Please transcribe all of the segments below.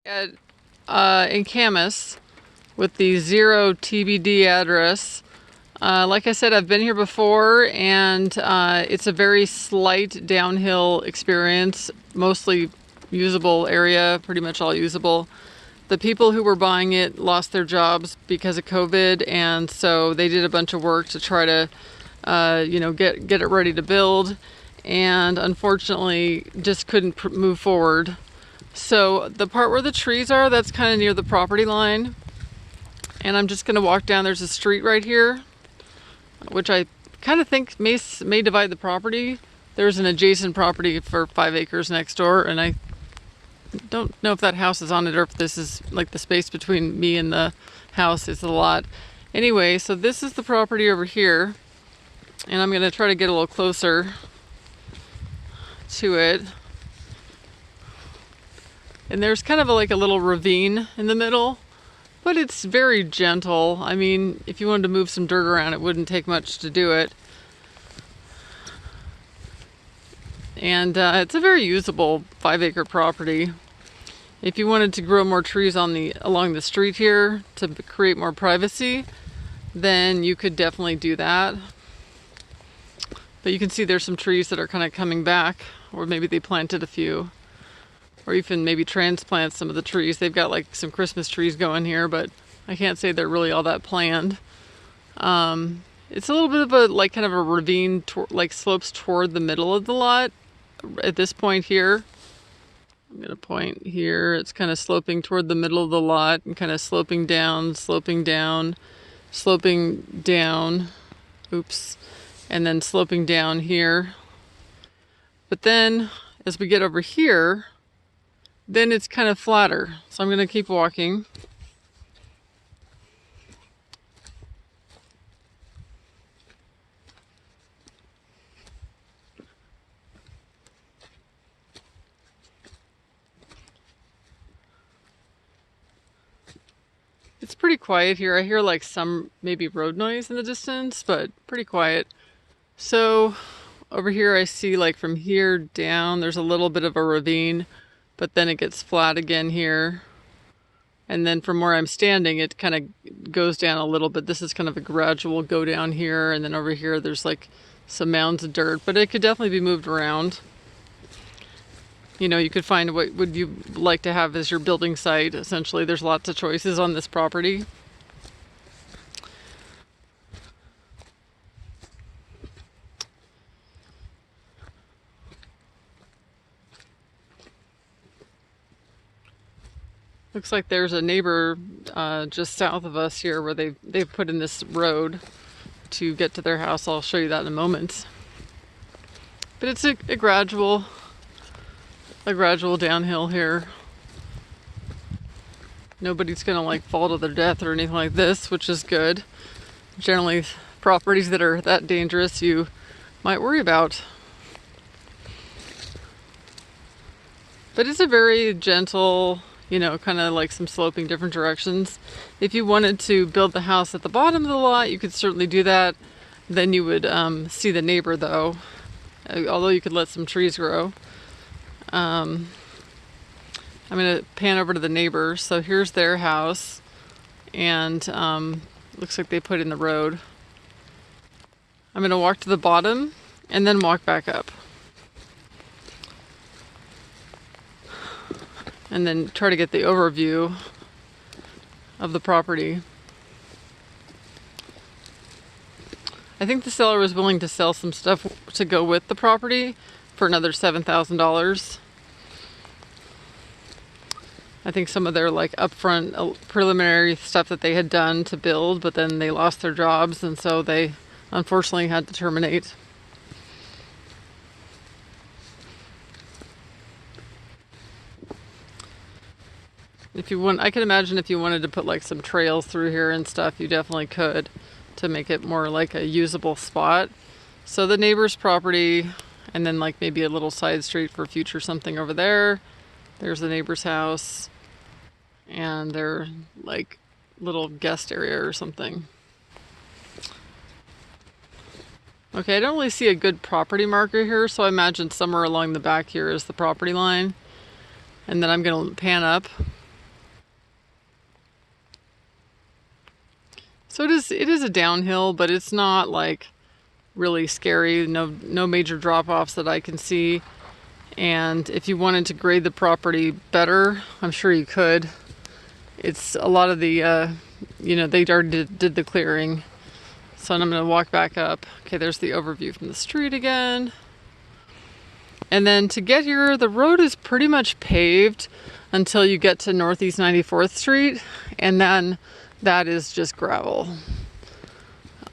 At, in Camas with the 0 TBD address. Like I said, I've been here before, and it's a very slight downhill experience, mostly usable area, pretty much all usable. The people who were buying it lost their jobs because of COVID, and so they did a bunch of work to try to, get it ready to build, and unfortunately just couldn't move forward. So the part where the trees are, that's kind of near the property line. And I'm just going to walk down. There's a street right here, which I kind of think may divide the property. There's an adjacent property for 5 acres next door, and I don't know if that house is on it or if this is like the space between me and the house is a lot. Anyway, so this is the property over here, and I'm going to try to get a little closer to it. And there's kind of like a little ravine in the middle, but it's very gentle. I mean, if you wanted to move some dirt around, it wouldn't take much to do it. And it's a very usable 5-acre property. If you wanted to grow more trees along the street here to create more privacy, then you could definitely do that. But you can see there's some trees that are kind of coming back, or maybe they planted a few. Or even maybe transplant some of the trees. They've got like some Christmas trees going here, but I can't say they're really all that planned. It's a little bit of a kind of a ravine, like slopes toward the middle of the lot. At this point here, I'm gonna point here. It's kind of sloping toward the middle of the lot and kind of sloping down, sloping down, sloping down. Oops, and then sloping down here. But then as we get over here, then it's kind of flatter. So I'm going to keep walking. It's pretty quiet here. I hear like some maybe road noise in the distance, but pretty quiet. So over here I see like from here down, there's a little bit of a ravine, but then it gets flat again here. And then from where I'm standing, it kind of goes down a little bit. This is kind of a gradual go down here. And then over here, there's like some mounds of dirt, but it could definitely be moved around. You know, you could find what would you like to have as your building site. Essentially, there's lots of choices on this property. Looks like there's a neighbor just south of us here where they've put in this road to get to their house. I'll show you that in a moment. But it's a gradual downhill here. Nobody's gonna like fall to their death or anything like this, which is good. Generally, properties that are that dangerous you might worry about. But it's a very gentle, you know, kind of like some sloping different directions. If you wanted to build the house at the bottom of the lot, you could certainly do that. Then you would see the neighbor though, although you could let some trees grow. I'm going to pan over to the neighbor. So here's their house, and looks like they put in the road. I'm going to walk to the bottom and then walk back up. And then try to get the overview of the property. I think the seller was willing to sell some stuff to go with the property for another $7,000. I think some of their like upfront preliminary stuff that they had done to build, but then they lost their jobs, and so they unfortunately had to terminate. If you want, I can imagine if you wanted to put like some trails through here and stuff, you definitely could to make it more like a usable spot. So the neighbor's property, and then like maybe a little side street for future something over there. There's the neighbor's house and their like little guest area or something. Okay, I don't really see a good property marker here, so I imagine somewhere along the back here is the property line. And then I'm going to pan up So it is a downhill, but it's not like really scary. No major drop-offs that I can see. And if you wanted to grade the property better, I'm sure you could. It's a lot of the, they already did the clearing. So I'm going to walk back up. Okay, there's the overview from the street again. And then to get here, the road is pretty much paved until you get to Northeast 94th Street. And then that is just gravel.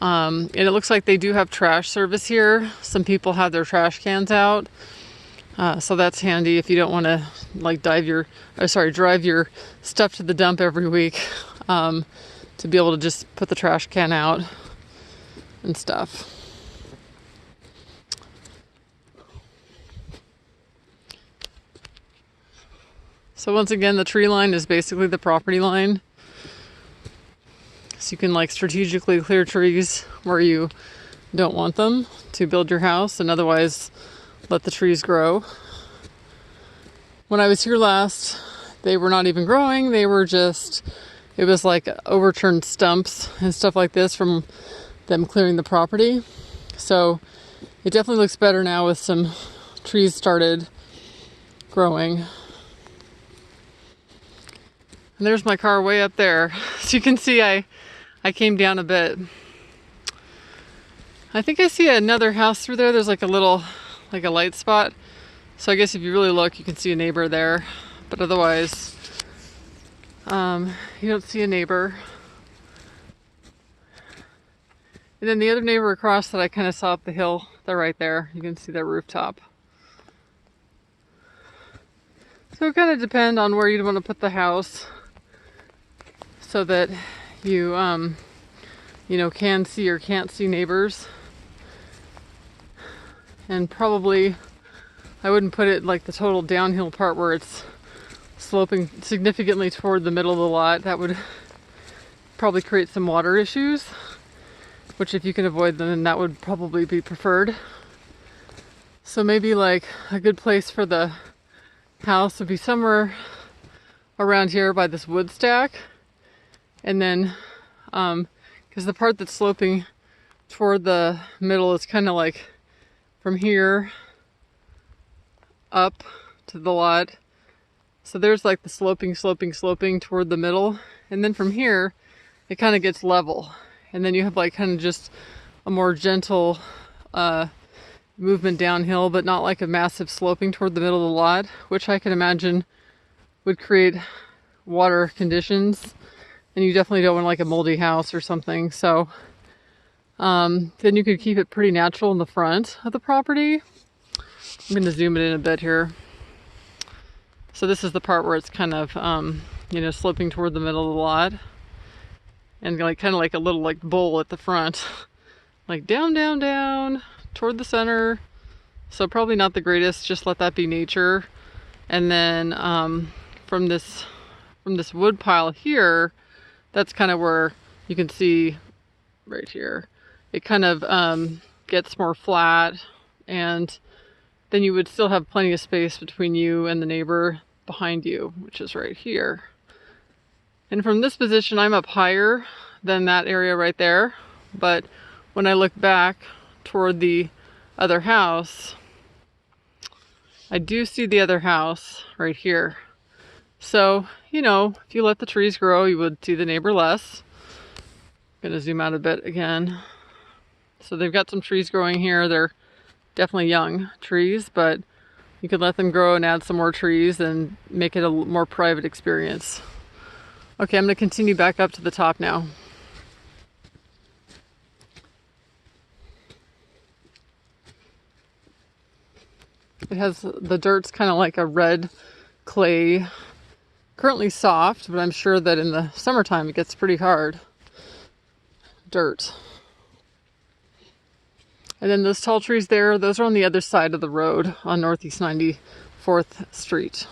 And it looks like they do have trash service here. Some people have their trash cans out. So that's handy if you don't want to like drive your stuff to the dump every week, to be able to just put the trash can out and stuff. So once again, the tree line is basically the property line. So you can like strategically clear trees where you don't want them to build your house, and otherwise let the trees grow. When I was here last, they were not even growing. They were just, it was like overturned stumps and stuff like this from them clearing the property. So it definitely looks better now with some trees started growing. And there's my car way up there. So you can see I came down a bit. I think I see another house through there. There's like a little, like a light spot. So I guess if you really look, you can see a neighbor there. But otherwise, you don't see a neighbor. And then the other neighbor across that I kind of saw up the hill, they're right there. You can see their rooftop. So it kind of depends on where you'd want to put the house so that you, can see or can't see neighbors. And probably I wouldn't put it like the total downhill part where it's sloping significantly toward the middle of the lot. That would probably create some water issues, which if you can avoid them, then that would probably be preferred. So maybe like a good place for the house would be somewhere around here by this wood stack. And then, because the part that's sloping toward the middle is kind of like from here up to the lot. So there's like the sloping toward the middle. And then from here, it kind of gets level. And then you have like kind of just a more gentle movement downhill, but not like a massive sloping toward the middle of the lot, which I can imagine would create water conditions. And you definitely don't want like a moldy house or something. So then you could keep it pretty natural in the front of the property. I'm going to zoom it in a bit here. So this is the part where it's kind of, sloping toward the middle of the lot. And like kind of like a little like bowl at the front. Like down, down, down toward the center. So probably not the greatest, just let that be nature. And then from this wood pile here, that's kind of where you can see right here. It kind of gets more flat, and then you would still have plenty of space between you and the neighbor behind you, which is right here. And from this position, I'm up higher than that area right there. But when I look back toward the other house, I do see the other house right here. So, if you let the trees grow, you would see the neighbor less. I'm gonna zoom out a bit again. So they've got some trees growing here. They're definitely young trees, but you could let them grow and add some more trees and make it a more private experience. Okay, I'm gonna continue back up to the top now. It has, the dirt's kind of like a red clay, currently soft, but I'm sure that in the summertime it gets pretty hard dirt. And then those tall trees there, those are on the other side of the road on Northeast 94th Street.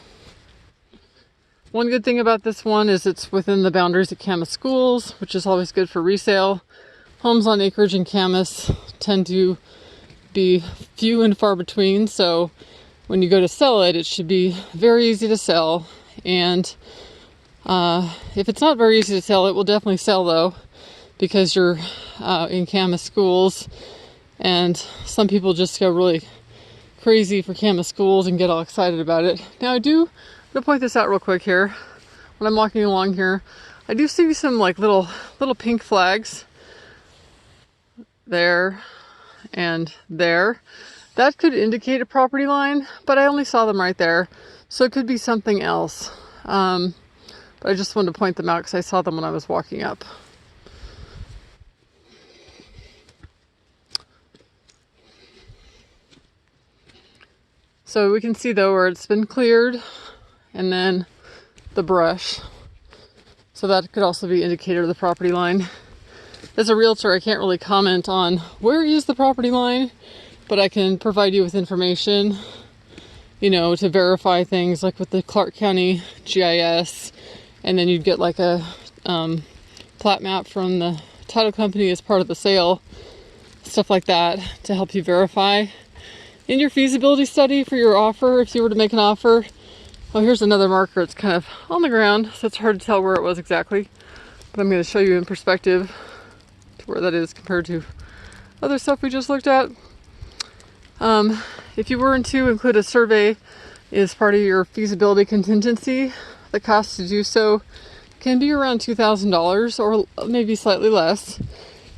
One good thing about this one is it's within the boundaries of Camas schools, which is always good for resale. Homes on acreage in Camas tend to be few and far between, so when you go to sell it, it should be very easy to sell. And if it's not very easy to sell, it will definitely sell though, because you're in Camas schools, and some people just go really crazy for Camas schools and get all excited about it. Now I'm gonna point this out real quick here. When I'm walking along here, I do see some like little pink flags there and there. That could indicate a property line, but I only saw them right there, so it could be something else. But I just wanted to point them out because I saw them when I was walking up. So we can see though where it's been cleared, and then the brush. So that could also be an indicator of the property line. As a realtor, I can't really comment on where is the property line, but I can provide you with information, you know, to verify things like with the Clark County GIS, and then you'd get like a plat map from the title company as part of the sale, stuff like that to help you verify. In your feasibility study for your offer, if you were to make an offer, oh, here's another marker. It's kind of on the ground, so it's hard to tell where it was exactly, but I'm going to show you in perspective to where that is compared to other stuff we just looked at. If you were to include a survey as part of your feasibility contingency, the cost to do so can be around $2,000 or maybe slightly less,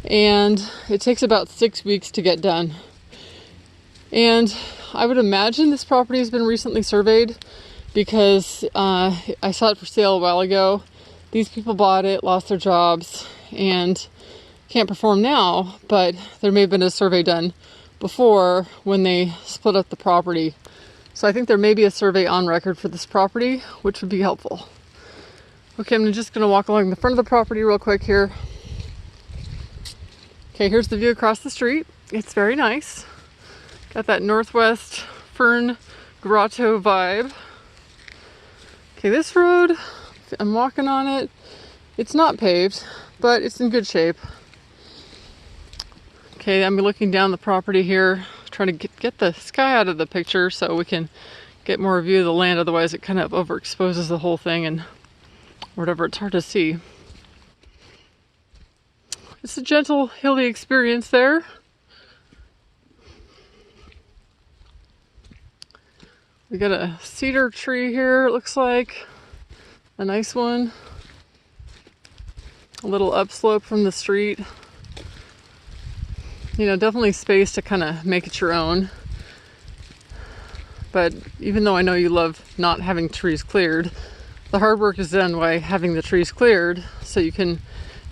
and it takes about 6 weeks to get done. And I would imagine this property has been recently surveyed because I saw it for sale a while ago. These people bought it, lost their jobs, and can't perform now, but there may have been a survey done before when they split up the property. So I think there may be a survey on record for this property, which would be helpful. Okay, I'm just going to walk along the front of the property real quick here. Okay, here's the view across the street. It's very nice. Got that northwest fern grotto vibe. Okay, this road, I'm walking on it. It's not paved, but it's in good shape. Okay, I'm looking down the property here, trying to get the sky out of the picture so we can get more view of the land. Otherwise it kind of overexposes the whole thing and whatever, it's hard to see. It's a gentle, hilly experience there. We got a cedar tree here, it looks like. A nice one. A little upslope from the street. You know, definitely space to kind of make it your own. But even though I know you love not having trees cleared, the hard work is done by having the trees cleared so you can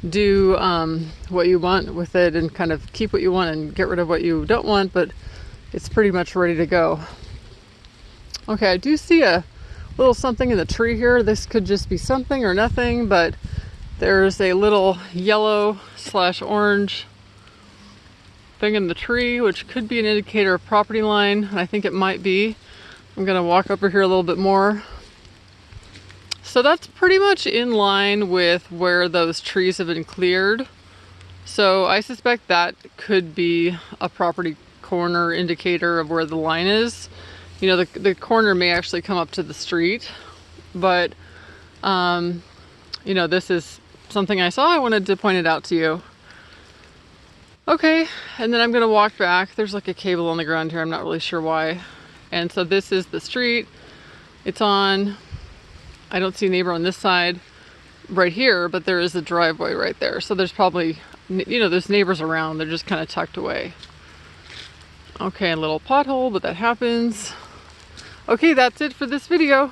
do what you want with it and kind of keep what you want and get rid of what you don't want, but it's pretty much ready to go. Okay, I do see a little something in the tree here. This could just be something or nothing, but there's a little yellow/orange thing in the tree, which could be an indicator of property line, and I think it might be. I'm gonna walk over here a little bit more. So that's pretty much in line with where those trees have been cleared. So I suspect that could be a property corner indicator of where the line is. You know, the corner may actually come up to the street, but you know, this is something I saw. I wanted to point it out to you. Okay, and then I'm gonna walk back. There's like a cable on the ground here. I'm not really sure why. And so this is the street. It's on, I don't see a neighbor on this side right here, but there is a driveway right there. So there's probably, you know, there's neighbors around. They're just kind of tucked away. Okay, a little pothole, but that happens. Okay, that's it for this video.